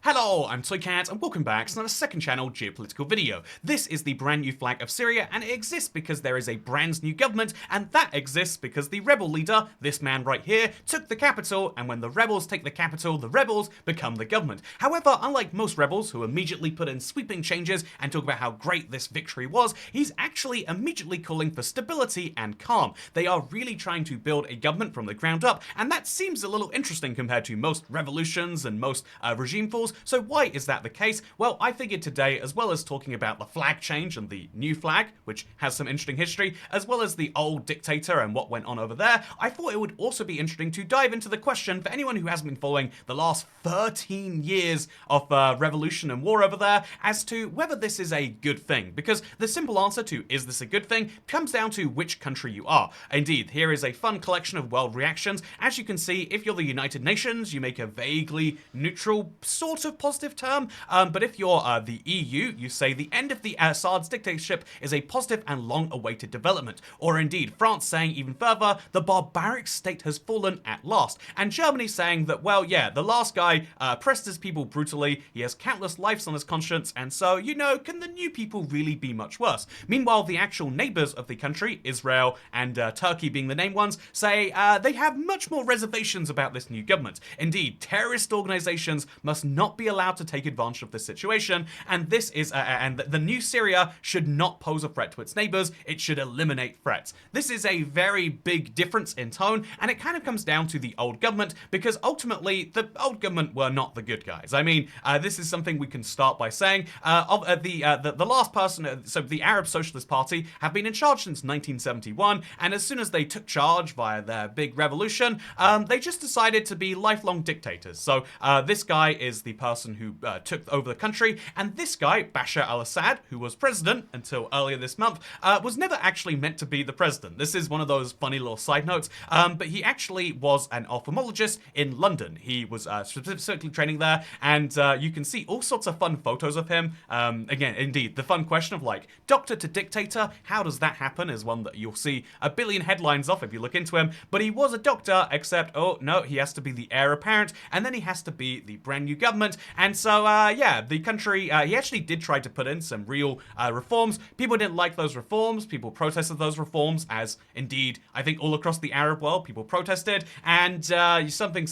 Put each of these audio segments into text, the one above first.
Hello, I'm Toycat and welcome back to another second channel geopolitical video. This is the brand new flag of Syria and it exists because there is a brand new government, and that exists because the rebel leader, this man right here, took the capital, and when the rebels take the capital, the rebels become the government. However, unlike most rebels who immediately put in sweeping changes and talk about how great this victory was, he's actually immediately calling for stability and calm. They are really trying to build a government from the ground up, and that seems a little interesting compared to most revolutions and most regime falls. So why is that the case? Well, I figured today, as well as talking about the flag change and the new flag, which has some interesting history, as well as the old dictator and what went on over there, I thought it would also be interesting to dive into the question for anyone who hasn't been following the last 13 years of revolution and war over there as to whether this is a good thing. Because the simple answer to is this a good thing comes down to which country you are. Indeed, here is a fun collection of world reactions. As you can see, if you're the United Nations, you make a vaguely neutral sort of positive term, but if you're the EU, you say the end of the Assad's dictatorship is a positive and long-awaited development. Or indeed, France saying even further, the barbaric state has fallen at last. And Germany saying that, well, yeah, the last guy oppressed his people brutally, he has countless lives on his conscience, and so, you know, can the new people really be much worse? Meanwhile, the actual neighbors of the country, Israel and Turkey being the named ones, say they have much more reservations about this new government. Indeed, terrorist organizations must not be allowed to take advantage of this situation, and this is and the new Syria should not pose a threat to its neighbors, it should eliminate threats. This is a very big difference in tone, and it kind of comes down to the old government, because ultimately the old government were not the good guys. I mean, this is something we can start by saying. The last person, so the Arab Socialist Party have been in charge since 1971, and as soon as they took charge via their big revolution, they just decided to be lifelong dictators. So this guy is the person who took over the country, and this guy, Bashar al-Assad, who was president until earlier this month, was never actually meant to be the president. This is one of those funny little side notes, but he actually was an ophthalmologist in London. He was specifically training there, and you can see all sorts of fun photos of him. Again, indeed, the fun question of like, doctor to dictator, how does that happen is one that you'll see a billion headlines off if you look into him, but he was a doctor, except, oh no, he has to be the heir apparent, and then he has to be the brand new government, and so, yeah, the country, he actually did try to put in some real reforms. People didn't like those reforms, people protested those reforms, as indeed, I think all across the Arab world, people protested, and something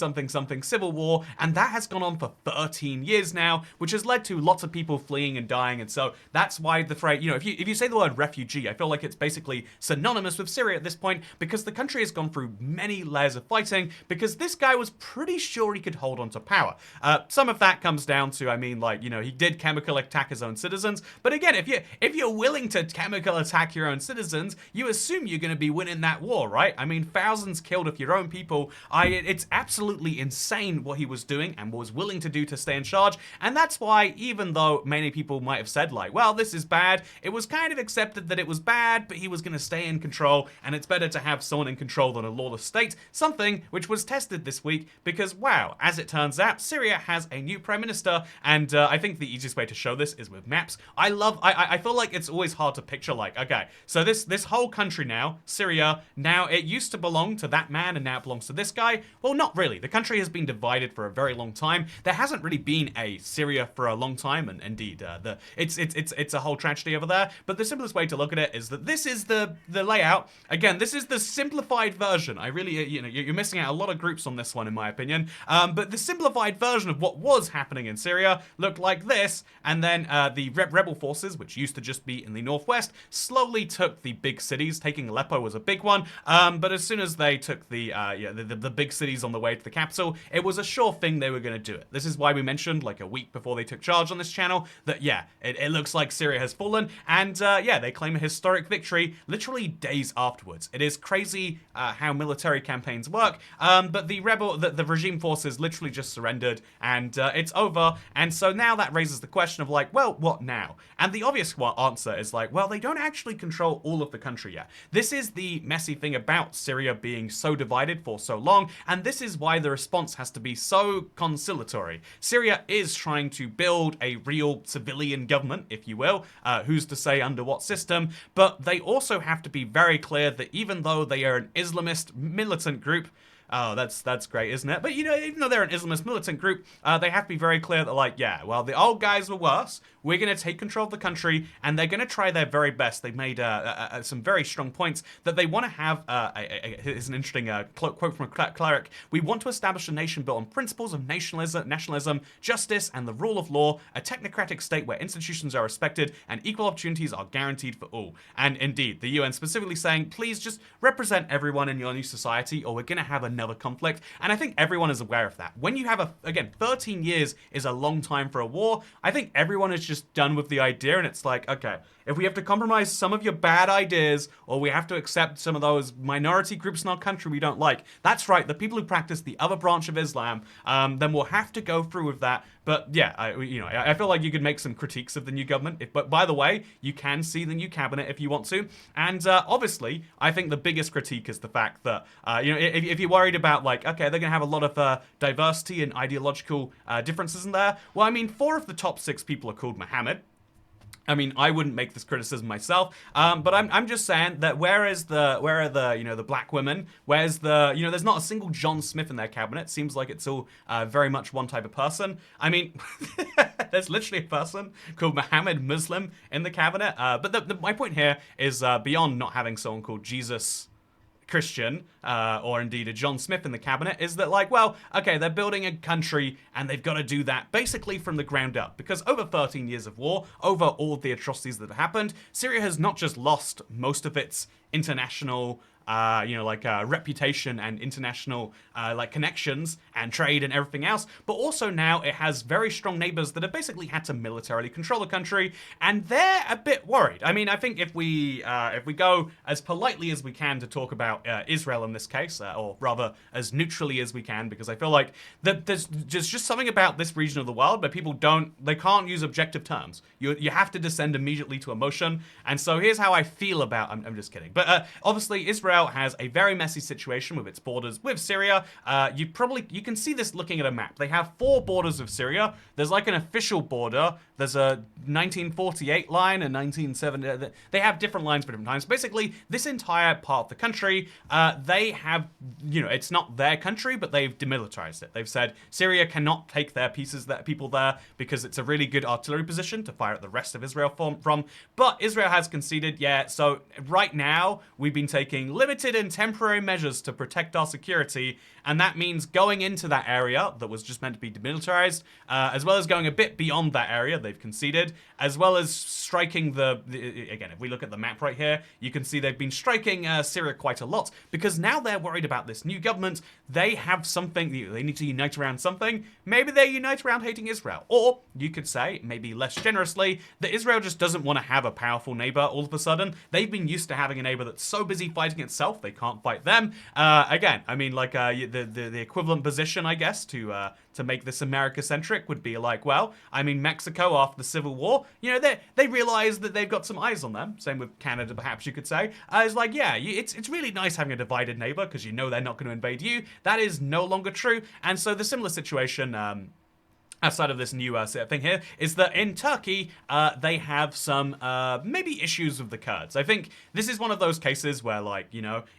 civil war, and that has gone on for 13 years now, which has led to lots of people fleeing and dying, and so that's why the phrase, you know, if you say the word refugee, I feel like it's basically synonymous with Syria at this point, because the country has gone through many layers of fighting, because this guy was pretty sure he could hold on to power. Some of that comes down to, I mean, like, you know, he did chemical attack his own citizens, but again, if you're willing to chemical attack your own citizens, you assume you're going to be winning that war, right? I mean, thousands killed of your own people. It's absolutely insane what he was doing and was willing to do to stay in charge, and that's why, even though many people might have said, like, well, this is bad, it was kind of accepted that it was bad, but he was going to stay in control, and it's better to have someone in control than a lawless state, something which was tested this week, because, wow, as it turns out, Syria has a new prime minister, and I think the easiest way to show this is with maps. I feel like it's always hard to picture, like, okay, so this whole country now, Syria, now it used to belong to that man, and now it belongs to this guy. Well, not really. The country has been divided for a very long time. There hasn't really been a Syria for a long time, and indeed, it's a whole tragedy over there, but the simplest way to look at it is that this is the layout. Again, this is the simplified version. I really, you know, you're missing out a lot of groups on this one, in my opinion, but the simplified version of what was happening in Syria looked like this, and then the rebel forces, which used to just be in the northwest, slowly took the big cities. Taking Aleppo was a big one, but as soon as they took the big cities on the way to the capital, it was a sure thing they were going to do it. This is why we mentioned, like a week before they took charge on this channel, that yeah, it looks like Syria has fallen, and yeah, they claim a historic victory literally days afterwards. It is crazy how military campaigns work, but the regime forces literally just surrendered, and it's over, and so now that raises the question of like, well, what now? And the obvious answer is like, well, they don't actually control all of the country yet. This is the messy thing about Syria being so divided for so long, and this is why the response has to be so conciliatory. Syria is trying to build a real civilian government, if you will, who's to say under what system, but they also have to be very clear that even though they are an Islamist militant group, Oh, that's great, isn't it? But even though they're an Islamist militant group, they have to be very clear that, like, yeah, well, the old guys were worse. We're going to take control of the country, and they're going to try their very best. They've made some very strong points that they want to have. Here's an interesting quote from a cleric. We want to establish a nation built on principles of nationalism, justice, and the rule of law. A technocratic state where institutions are respected and equal opportunities are guaranteed for all. And indeed, the UN specifically saying, please just represent everyone in your new society, or we're going to have another conflict. And I think everyone is aware of that. When you have again, 13 years is a long time for a war. I think everyone is just done with the idea, and it's like, okay, if we have to compromise some of your bad ideas, or we have to accept some of those minority groups in our country we don't like, that's right, the people who practice the other branch of Islam, then we'll have to go through with that. But yeah, I feel like you could make some critiques of the new government. But by the way, you can see the new cabinet if you want to. And obviously, I think the biggest critique is the fact that, if you're worried about, like, okay, they're going to have a lot of diversity and ideological differences in there. Well, I mean, 4 of the top 6 people are called Muhammad. I mean, I wouldn't make this criticism myself, but I'm just saying that where are the black women? Where's there's not a single John Smith in their cabinet. Seems like it's all very much one type of person. I mean, there's literally a person called Muhammad Muslim in the cabinet. But my point here is beyond not having someone called Jesus Christian, or indeed a John Smith in the cabinet, is that, like, well, okay, they're building a country and they've got to do that basically from the ground up, because over 13 years of war, over all of the atrocities that have happened, Syria has not just lost most of its international reputation and international connections and trade and everything else, but also now it has very strong neighbors that have basically had to militarily control the country, and they're a bit worried. I mean, I think if we go as politely as we can to talk about Israel in this case, or rather as neutrally as we can, because I feel like that there's just something about this region of the world where people can't use objective terms. You have to descend immediately to emotion, and so here's how I feel about. I'm just kidding, but obviously Israel has a very messy situation with its borders with Syria. You can see this looking at a map. They have 4 borders of Syria. There's like an official border. There's a 1948 line, a 1970. They have different lines for different times. Basically, this entire part of the country, they have, it's not their country, but they've demilitarized it. They've said Syria cannot take their people there because it's a really good artillery position to fire at the rest of Israel from. But Israel has conceded, yeah, so right now we've been taking limited and temporary measures to protect our security, and that means going into that area that was just meant to be demilitarized, as well as going a bit beyond that area they've conceded, as well as striking again, if we look at the map right here, you can see they've been striking Syria quite a lot, because now they're worried about this new government. They have something, they need to unite around something. Maybe they unite around hating Israel. Or you could say, maybe less generously, that Israel just doesn't want to have a powerful neighbor all of a sudden. They've been used to having a neighbor that's so busy fighting itself, they can't fight them. Again, I mean, like the equivalent position, I guess, to make this America-centric would be like, well, I mean, Mexico after the Civil War, they realize that they've got some eyes on them. Same with Canada, perhaps you could say. It's like, yeah, it's really nice having a divided neighbor because they're not going to invade you. That is no longer true. And so the similar situation, outside of this new thing here, is that in Turkey, they have some maybe issues with the Kurds. I think this is one of those cases where, like,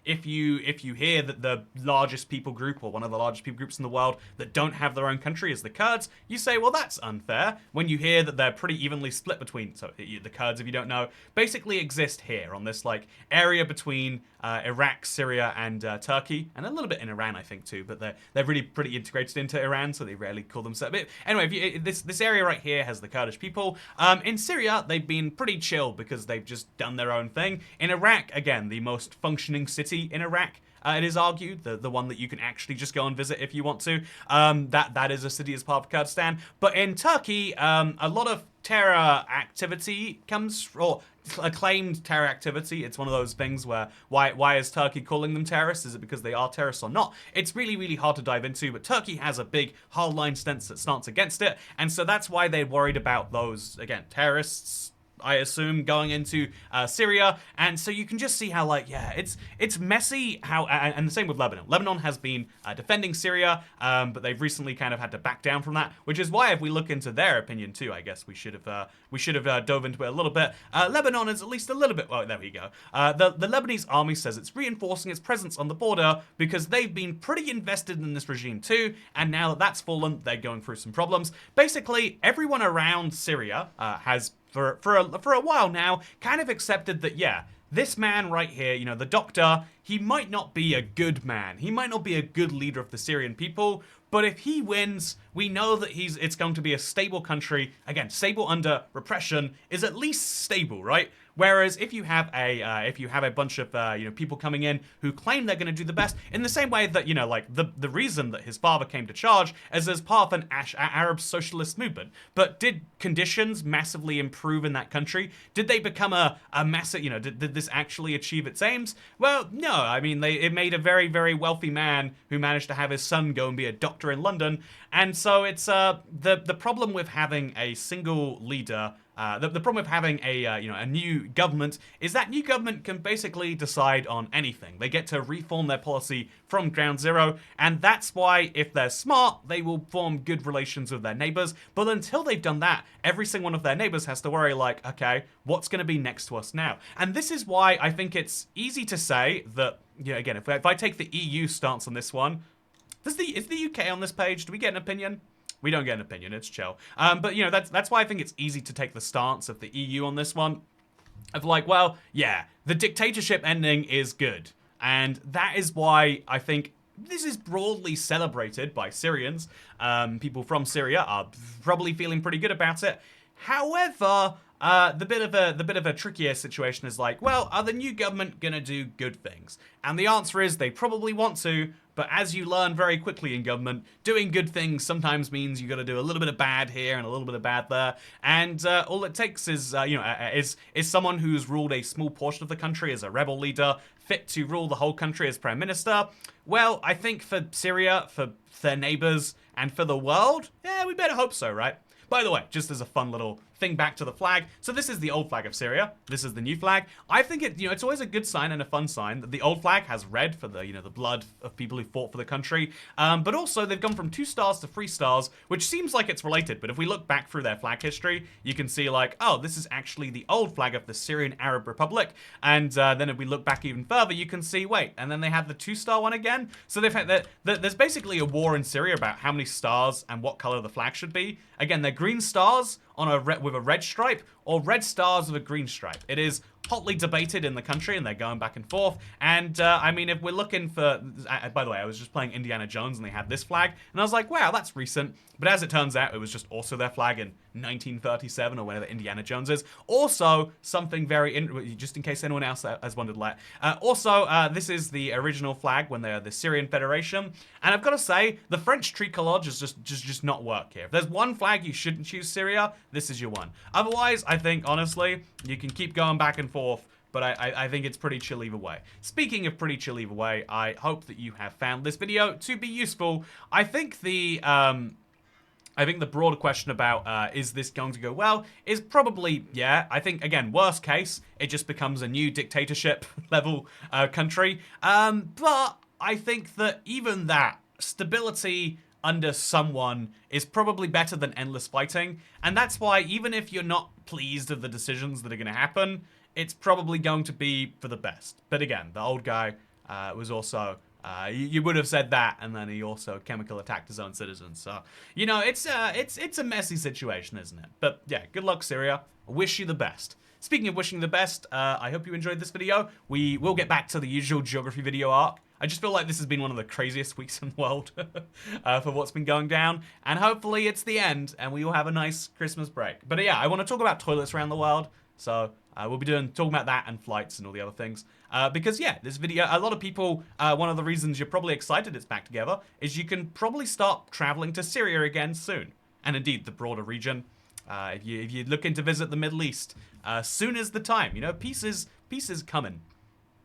if you hear that the largest people group, or one of the largest people groups in the world that don't have their own country is the Kurds, you say, well, that's unfair. When you hear that they're pretty evenly split between, so the Kurds, if you don't know, basically exist here on this like area between Iraq, Syria, and Turkey, and a little bit in Iran, I think, too. But they're really pretty integrated into Iran, so they rarely call themselves. Anyway, this area right here has the Kurdish people. In Syria, they've been pretty chill because they've just done their own thing. In Iraq, again, the most functioning city in Iraq, it is argued, the one that you can actually just go and visit if you want to. That is a city as part of Kurdistan. But in Turkey, a lot of terror activity comes, or acclaimed terror activity. It's one of those things where, why is Turkey calling them terrorists? Is it because they are terrorists or not? It's really, really hard to dive into, but Turkey has a big hardline stance against it, and so that's why they're worried about those, again, terrorists I assume, going into Syria. And so you can just see how, like, yeah, it's messy how, and the same with Lebanon. Lebanon has been defending Syria, but they've recently kind of had to back down from that, which is why if we look into their opinion too, I guess we should have dove into it a little bit. Lebanon is at least a little bit, oh, there we go. The Lebanese army says it's reinforcing its presence on the border because they've been pretty invested in this regime too, and now that that's fallen, they're going through some problems. Basically, everyone around Syria has, for a while now, kind of accepted that, yeah, this man right here, you know, the doctor, he might not be a good man. He might not be a good leader of the Syrian people, but if he wins, we know that it's going to be a stable country. Again, stable under repression is at least stable, right? Whereas if you have a bunch of people coming in who claim they're going to do the best, in the same way that, you know, like the reason that his father came to charge is as part of an Arab socialist movement. But did conditions massively improve in that country? Did they become a massive, you know, did this actually achieve its aims? Well, no. I mean, it made a very, very wealthy man who managed to have his son go and be a doctor in London. And so it's the problem with having a single leader. The problem with having a new government is that new government can basically decide on anything. They get to reform their policy from ground zero, and that's why, if they're smart, they will form good relations with their neighbors. But until they've done that, every single one of their neighbors has to worry, like, okay, what's going to be next to us now? And this is why I think it's easy to say that, you know, again, if I take the EU stance on this one, is the UK on this page? Do we get an opinion? We don't get an opinion, it's chill. But, you know, that's why I think it's easy to take the stance of the EU on this one. Of like, well, yeah, the dictatorship ending is good. And that is why I think this is broadly celebrated by Syrians. People from Syria are probably feeling pretty good about it. However, the bit of a trickier situation is like, well, are the new government gonna do good things? And the answer is they probably want to, but as you learn very quickly in government, doing good things sometimes means you got to do a little bit of bad here and a little bit of bad there. And all it takes is is someone who's ruled a small portion of the country as a rebel leader, fit to rule the whole country as prime minister. Well, I think for Syria, for their neighbors, and for the world, yeah, we better hope so, right? By the way, just as a fun little thing back to the flag. So this is the old flag of Syria. This is the new flag. I think it's always a good sign and a fun sign that the old flag has red for the blood of people who fought for the country. But also they've gone from 2 stars to 3 stars, which seems like it's related. But if we look back through their flag history, you can see like, oh, this is actually the old flag of the Syrian Arab Republic. And then if we look back even further, you can see, wait, and then they have the 2-star one again. So they've had there's basically a war in Syria about how many stars and what color the flag should be. Again, they're green stars on with a red stripe, or red stars with a green stripe. It is hotly debated in the country, and they're going back and forth. And I mean, if we're looking for, by the way, I was just playing Indiana Jones, and they had this flag, and I was like, wow, that's recent. But as it turns out, it was just also their flag in 1937 or whenever Indiana Jones is. Also, something very, just in case anyone else has wondered, this is the original flag when they are the Syrian Federation. And I've got to say, the French tricolor just not work here. If there's one flag you shouldn't choose Syria, this is your one. Otherwise, I think, honestly, you can keep going back and forth, but I think it's pretty chill either way. Speaking of pretty chill either way, I hope that you have found this video to be useful. I think the broader question about is this going to go well is probably, yeah. I think, again, worst case, it just becomes a new dictatorship level country. But I think that even that, stability under someone is probably better than endless fighting. And that's why even if you're not pleased with the decisions that are going to happen, it's probably going to be for the best. But again, the old guy was also... you would have said that, and then he also chemical attacked his own citizens. So, you know, it's a messy situation, isn't it? But yeah, good luck, Syria. I wish you the best. Speaking of wishing the best, I hope you enjoyed this video. We will get back to the usual geography video arc. I just feel like this has been one of the craziest weeks in the world for what's been going down. And hopefully it's the end, and we will have a nice Christmas break. But yeah, I want to talk about toilets around the world. So we'll be talking about that and flights and all the other things. Because yeah, this video, a lot of people, one of the reasons you're probably excited it's back together is you can probably start traveling to Syria again soon. And indeed, the broader region. If you're looking to visit the Middle East, soon is the time. You know, peace is coming,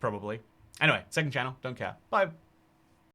probably. Anyway, second channel, don't care. Bye.